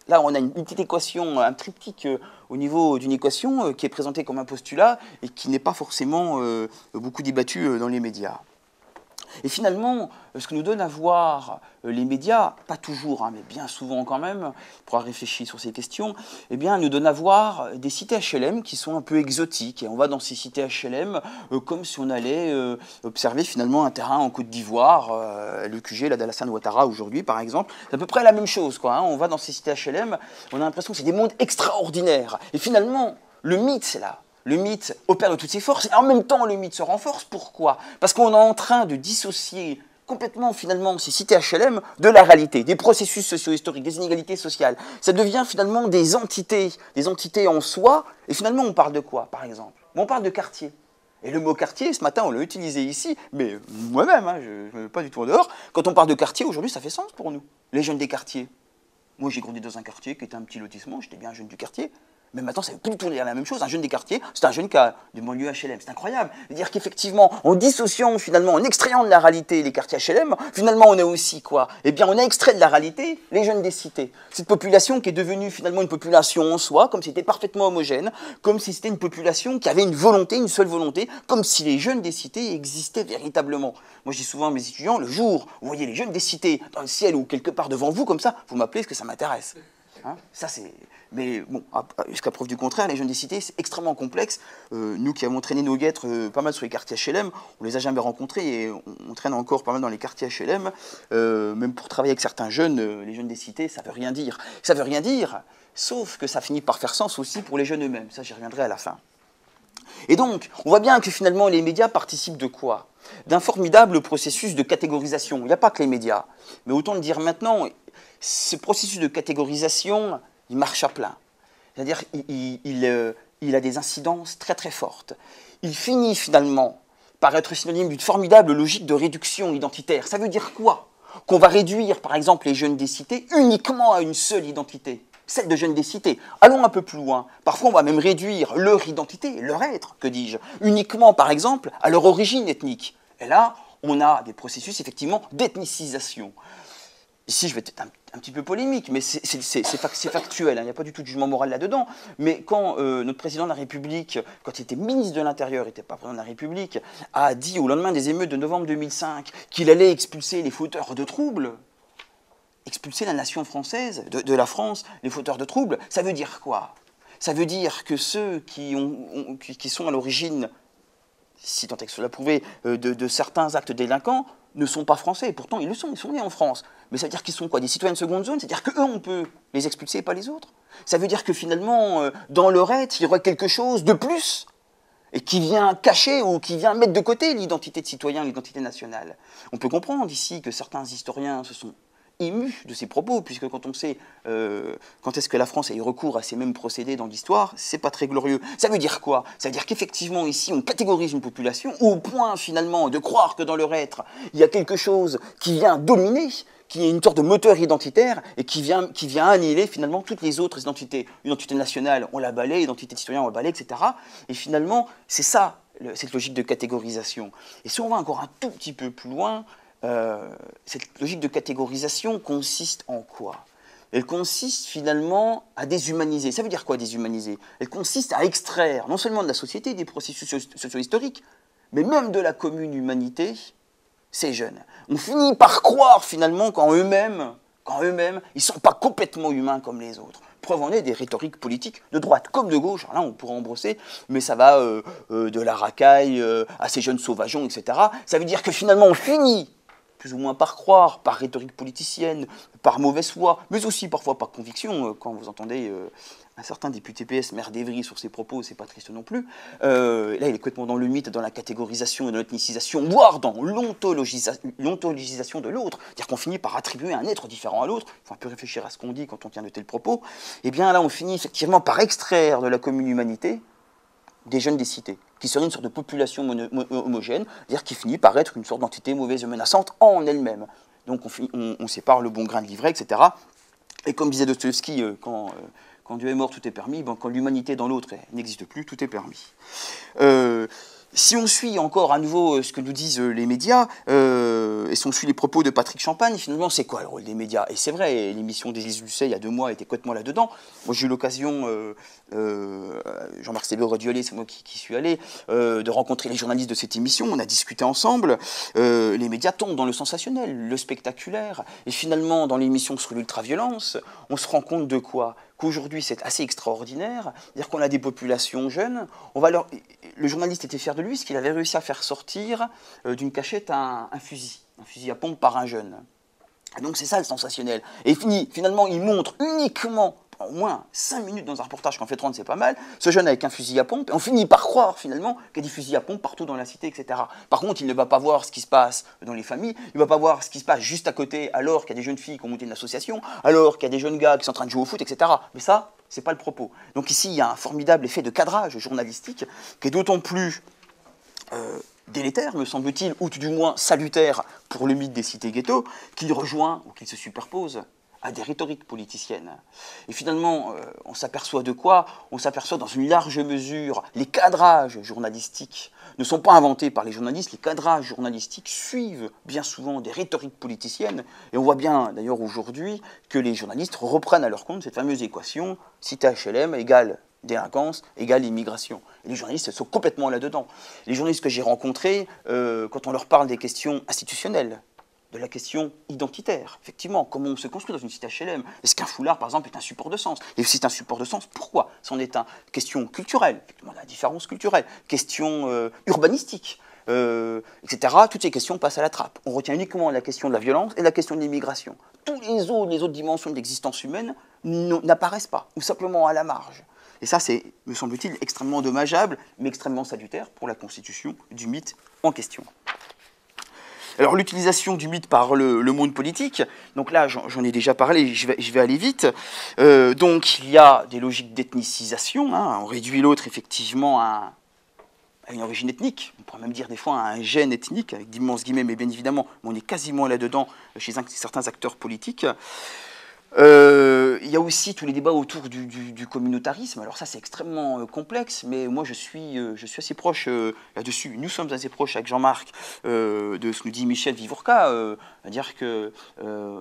Là, on a une petite équation, un triptyque au niveau d'une équation qui est présentée comme un postulat et qui n'est pas forcément beaucoup débattu dans les médias. Et finalement, ce que nous donnent à voir les médias, pas toujours, hein, mais bien souvent quand même, pour réfléchir sur ces questions, eh bien, nous donnent à voir des cités HLM qui sont un peu exotiques. Et on va dans ces cités HLM comme si on allait observer finalement un terrain en Côte d'Ivoire, le QG, la d'Alassane Ouattara aujourd'hui par exemple. C'est à peu près la même chose, quoi, hein. On va dans ces cités HLM, on a l'impression que c'est des mondes extraordinaires. Et finalement, le mythe, c'est là. Le mythe opère de toutes ses forces et en même temps le mythe se renforce. Pourquoi? Parce qu'on est en train de dissocier complètement finalement ces cités HLM de la réalité, des processus socio-historiques, des inégalités sociales. Ça devient finalement des entités en soi. Et finalement on parle de quoi par exemple? On parle de quartier. Et le mot quartier, ce matin on l'a utilisé ici, mais moi-même, hein, je ne me mets pas du tout en dehors. Quand on parle de quartier, aujourd'hui ça fait sens pour nous, les jeunes des quartiers. Moi j'ai grandi dans un quartier qui était un petit lotissement, j'étais bien jeune du quartier. Mais maintenant, ça ne veut plus du tout dire la même chose. Un jeune des quartiers, c'est un jeune qui a du banlieue HLM. C'est incroyable. C'est-à-dire qu'effectivement, en dissociant, finalement, en extrayant de la réalité les quartiers HLM, finalement, on a aussi quoi? Eh bien, on a extrait de la réalité les jeunes des cités. Cette population qui est devenue finalement une population en soi, comme si c'était parfaitement homogène, comme si c'était une population qui avait une volonté, une seule volonté, comme si les jeunes des cités existaient véritablement. Moi, je dis souvent à mes étudiants, le jour où vous voyez les jeunes des cités dans le ciel ou quelque part devant vous, comme ça, vous m'appelez parce que ça m'intéresse. Hein, ça, c'est... Mais bon, jusqu'à preuve du contraire, les jeunes des cités, c'est extrêmement complexe. Nous qui avons traîné nos guêtres pas mal sur les quartiers HLM, on les a jamais rencontrés et on traîne encore pas mal dans les quartiers HLM. Même pour travailler avec certains jeunes, les jeunes des cités, ça veut rien dire. Ça veut rien dire, sauf que ça finit par faire sens aussi pour les jeunes eux-mêmes. Ça, j'y reviendrai à la fin. Et donc, on voit bien que finalement, les médias participent de quoi? D'un formidable processus de catégorisation. Il n'y a pas que les médias. Mais autant le dire maintenant, ce processus de catégorisation, il marche à plein. C'est-à-dire il a des incidences très très fortes. Il finit finalement par être synonyme d'une formidable logique de réduction identitaire. Ça veut dire quoi? Qu'on va réduire, par exemple, les jeunes des cités uniquement à une seule identité, celle de jeunes des cités. Allons un peu plus loin. Parfois, on va même réduire leur identité, leur être, que dis-je, uniquement, par exemple, à leur origine ethnique. Et là, on a des processus, effectivement, d'ethnicisation. Ici, je vais être un petit peu polémique, mais c'est factuel, hein, il n'y a pas du tout de jugement moral là-dedans. Mais quand notre président de la République, quand il était ministre de l'Intérieur, il n'était pas président de la République, a dit au lendemain des émeutes de novembre 2005 qu'il allait expulser les fauteurs de troubles, expulser la nation française, de la France, les fauteurs de troubles, ça veut dire quoi? Ça veut dire que ceux qui sont à l'origine, si tant est que cela prouvé, de certains actes délinquants, ne sont pas français. Et pourtant, ils sont nés en France. Mais ça veut dire qu'ils sont quoi? Des citoyens de seconde zone? C'est-à-dire qu'eux, on peut les expulser et pas les autres? Ça veut dire que finalement, dans leur être, il y aurait quelque chose de plus et qui vient cacher ou qui vient mettre de côté l'identité de citoyen, l'identité nationale. On peut comprendre ici que certains historiens se sont émus de ces propos, puisque quand on sait quand est-ce que la France a eu recours à ces mêmes procédés dans l'histoire, c'est pas très glorieux. Ça veut dire quoi? Ça veut dire qu'effectivement ici on catégorise une population au point finalement de croire que dans leur être il y a quelque chose qui vient dominer, qui est une sorte de moteur identitaire et qui vient annihiler finalement toutes les autres identités. L'identité nationale, on la balaye, l'identité de citoyen, on la balaye, etc. Et finalement, c'est ça, cette logique de catégorisation. Et si on va encore un tout petit peu plus loin, cette logique de catégorisation consiste en quoi? Elle consiste finalement à déshumaniser. Ça veut dire quoi, déshumaniser? Elle consiste à extraire non seulement de la société des processus socio-historiques, mais même de la commune humanité, ces jeunes. On finit par croire finalement qu'en eux-mêmes, ils ne sont pas complètement humains comme les autres. Preuve en est des rhétoriques politiques de droite comme de gauche. Alors là, on pourrait en brosser, mais ça va de la racaille à ces jeunes sauvageons, etc. Ça veut dire que finalement, on finit plus ou moins par croire, par rhétorique politicienne, par mauvaise foi, mais aussi parfois par conviction. Quand vous entendez un certain député PS, maire d'Evry, sur ses propos, c'est pas triste non plus. Là, il est complètement dans le mythe, dans la catégorisation et dans l'ethnicisation, voire dans l'ontologisation de l'autre. C'est-à-dire qu'on finit par attribuer un être différent à l'autre. Il faut un peu réfléchir à ce qu'on dit quand on tient de tels propos. Et bien là, on finit effectivement par extraire de la commune humanité des jeunes des cités, qui serait une sorte de population homogène, c'est-à-dire qui finit par être une sorte d'entité mauvaise et menaçante en elle-même. Donc on sépare le bon grain de l'ivraie, etc. Et comme disait Dostoïevski, quand Quand Dieu est mort, tout est permis. Ben, quand l'humanité dans l'autre n'existe plus, tout est permis. Si on suit encore à nouveau ce que nous disent les médias, et si on suit les propos de Patrick Champagne, finalement, c'est quoi le rôle des médias? Et c'est vrai, l'émission d'Élise Lucet, il y a 2 mois, était complètement là-dedans. Moi, j'ai eu l'occasion, Jean-Marc Sébé-Rediollet, c'est moi qui suis allé, de rencontrer les journalistes de cette émission. On a discuté ensemble. Les médias tombent dans le sensationnel, le spectaculaire. Et finalement, dans l'émission sur l'ultraviolence, on se rend compte de quoi? Qu'aujourd'hui, c'est assez extraordinaire. C'est-à-dire qu'on a des populations jeunes. Le journaliste était fier de lui, parce qu'il avait réussi à faire sortir d'une cachette un fusil à pompe par un jeune. Et donc c'est ça le sensationnel. Et finalement, il montre uniquement, au moins 5 minutes dans un reportage, qu'en fait 30 c'est pas mal, ce jeune avec un fusil à pompe, et on finit par croire finalement qu'il y a des fusils à pompe partout dans la cité, etc. Par contre, il ne va pas voir ce qui se passe dans les familles, il ne va pas voir ce qui se passe juste à côté, alors qu'il y a des jeunes filles qui ont monté une association, alors qu'il y a des jeunes gars qui sont en train de jouer au foot, etc. Mais ça, c'est pas le propos. Donc ici, il y a un formidable effet de cadrage journalistique qui est d'autant plus délétère, me semble-t-il, ou du moins salutaire pour le mythe des cités-ghettos, qu'il rejoint ou qu'il se superpose à des rhétoriques politiciennes. Et finalement, on s'aperçoit de quoi? On s'aperçoit dans une large mesure, les cadrages journalistiques ne sont pas inventés par les journalistes, les cadrages journalistiques suivent bien souvent des rhétoriques politiciennes, et on voit bien d'ailleurs aujourd'hui que les journalistes reprennent à leur compte cette fameuse équation cité HLM égale délinquance égale immigration. Et les journalistes sont complètement là-dedans. Les journalistes que j'ai rencontrés, quand on leur parle des questions institutionnelles, de la question identitaire, effectivement, comment on se construit dans une cité HLM. Est-ce qu'un foulard, par exemple, est un support de sens? Et si c'est un support de sens, pourquoi? C'en est une question culturelle, effectivement, la différence culturelle, question urbanistique, etc. Toutes ces questions passent à la trappe. On retient uniquement la question de la violence et la question de l'immigration. Toutes les autres dimensions de l'existence humaine n'apparaissent pas, ou simplement à la marge. Et ça, c'est, me semble-t-il, extrêmement dommageable, mais extrêmement salutaire pour la constitution du mythe en question. Alors, l'utilisation du mythe par le monde politique, donc là, j'en ai déjà parlé, je vais aller vite. Donc, il y a des logiques d'ethnicisation, hein, on réduit l'autre, effectivement, à une origine ethnique, on pourrait même dire des fois à un gène ethnique, avec d'immenses guillemets, mais bien évidemment, on est quasiment là-dedans chez certains acteurs politiques. Il y a aussi tous les débats autour du communautarisme. Alors ça, c'est extrêmement complexe, mais moi, je suis assez proche là-dessus. Nous sommes assez proches avec Jean-Marc de ce que nous dit Michel Vivorca, c'est-à-dire que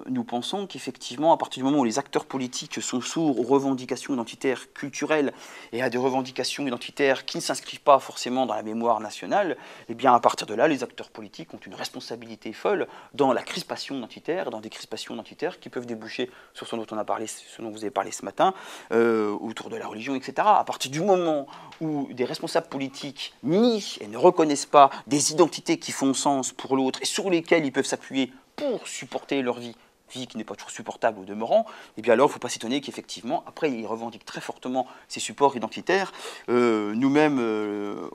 nous pensons qu'effectivement, à partir du moment où les acteurs politiques sont sourds aux revendications identitaires culturelles et à des revendications identitaires qui ne s'inscrivent pas forcément dans la mémoire nationale, eh bien, à partir de là, les acteurs politiques ont une responsabilité folle dans la crispation identitaire, dans des crispations identitaires qui peuvent déboucher sur ce dont on a parlé, ce dont vous avez parlé ce matin, autour de la religion, etc. À partir du moment où des responsables politiques nient et ne reconnaissent pas des identités qui font sens pour l'autre et sur lesquelles ils peuvent s'appuyer pour supporter leur vie qui n'est pas toujours supportable au demeurant, et bien alors il ne faut pas s'étonner qu'effectivement, après, ils revendiquent très fortement ces supports identitaires. Nous-mêmes,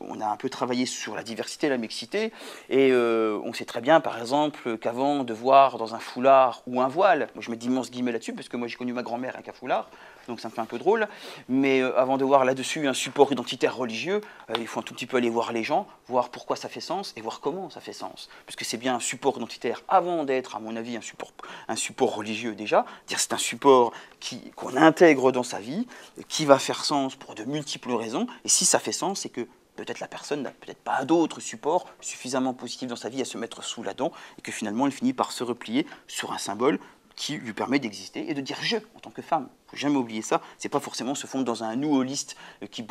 on a un peu travaillé sur la diversité et la mixité, et on sait très bien, par exemple, qu'avant de voir dans un foulard ou un voile, moi je mets d'immenses guillemets là-dessus, parce que moi j'ai connu ma grand-mère avec un foulard, donc ça me fait un peu drôle, mais avant de voir là-dessus un support identitaire religieux, il faut un tout petit peu aller voir les gens, voir pourquoi ça fait sens et voir comment ça fait sens. Puisque c'est bien un support identitaire avant d'être, à mon avis, un support religieux déjà, c'est-à-dire c'est un support qu'on intègre dans sa vie, qui va faire sens pour de multiples raisons, et si ça fait sens, c'est que peut-être la personne n'a peut-être pas d'autres supports suffisamment positifs dans sa vie à se mettre sous la dent, et que finalement elle finit par se replier sur un symbole qui lui permet d'exister et de dire « je » en tant que femme. Il ne faut jamais oublier ça. Ce n'est pas forcément se fondre dans un nous holiste qui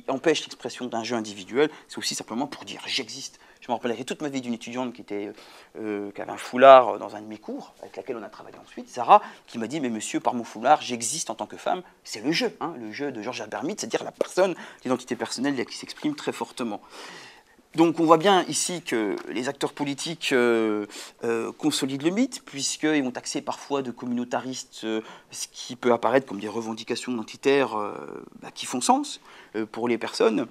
empêche l'expression d'un je individuel. C'est aussi simplement pour dire « j'existe ». Je me rappellerai toute ma vie d'une étudiante qui avait un foulard dans un de mes cours, avec laquelle on a travaillé ensuite, Sarah, qui m'a dit « mais monsieur, par mon foulard, j'existe en tant que femme ». C'est le je, hein, le je de Georges Abermite, c'est-à-dire la personne, l'identité personnelle qui s'exprime très fortement. Donc on voit bien ici que les acteurs politiques consolident le mythe, puisqu'ils vont taxer parfois de communautaristes ce qui peut apparaître comme des revendications identitaires qui font sens pour les personnes.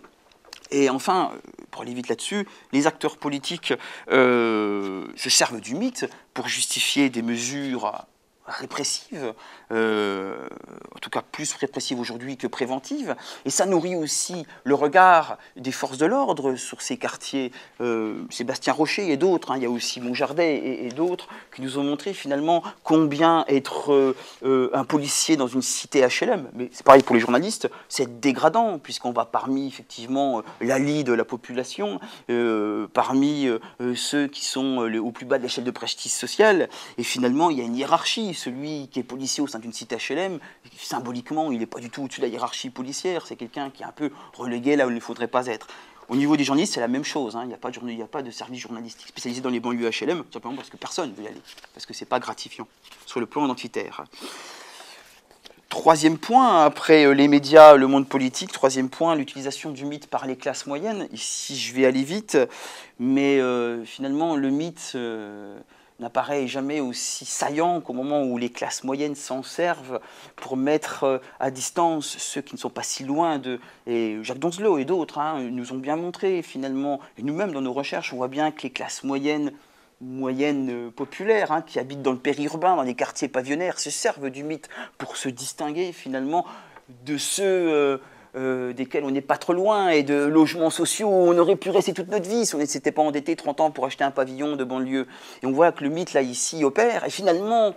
Et enfin, pour aller vite là-dessus, les acteurs politiques se servent du mythe pour justifier des mesures répressives, en tout cas plus répressive aujourd'hui que préventive, et ça nourrit aussi le regard des forces de l'ordre sur ces quartiers. Sébastien Rocher et d'autres, hein, il y a aussi Montjardet et d'autres, qui nous ont montré finalement combien être un policier dans une cité HLM, mais c'est pareil pour les journalistes, c'est dégradant, puisqu'on va parmi effectivement la lie de la population, parmi ceux qui sont au plus bas de l'échelle de prestige social, et finalement il y a une hiérarchie. Celui qui est policier au sein d'une cité HLM, symboliquement il n'est pas du tout au-dessus de la hiérarchie policière, c'est quelqu'un qui est un peu relégué là où il ne faudrait pas être. Au niveau des journalistes, c'est la même chose, hein. Il n'y a pas de service journalistique spécialisé dans les banlieues HLM, simplement parce que personne ne veut y aller, parce que ce n'est pas gratifiant sur le plan identitaire. Troisième point, après les médias, le monde politique, troisième point, l'utilisation du mythe par les classes moyennes. Ici, je vais aller vite, mais finalement, le mythe n'apparaît jamais aussi saillant qu'au moment où les classes moyennes s'en servent pour mettre à distance ceux qui ne sont pas si loin de... Et Jacques Donzelot et d'autres nous ont bien montré, finalement, et nous-mêmes dans nos recherches, on voit bien que les classes moyennes populaires, qui habitent dans le périurbain, dans les quartiers pavillonnaires, se servent du mythe pour se distinguer finalement de ceux desquels on n'est pas trop loin, et de logements sociaux où on aurait pu rester toute notre vie si on ne s'était pas endetté 30 ans pour acheter un pavillon de banlieue. Et on voit que le mythe là ici opère, et finalement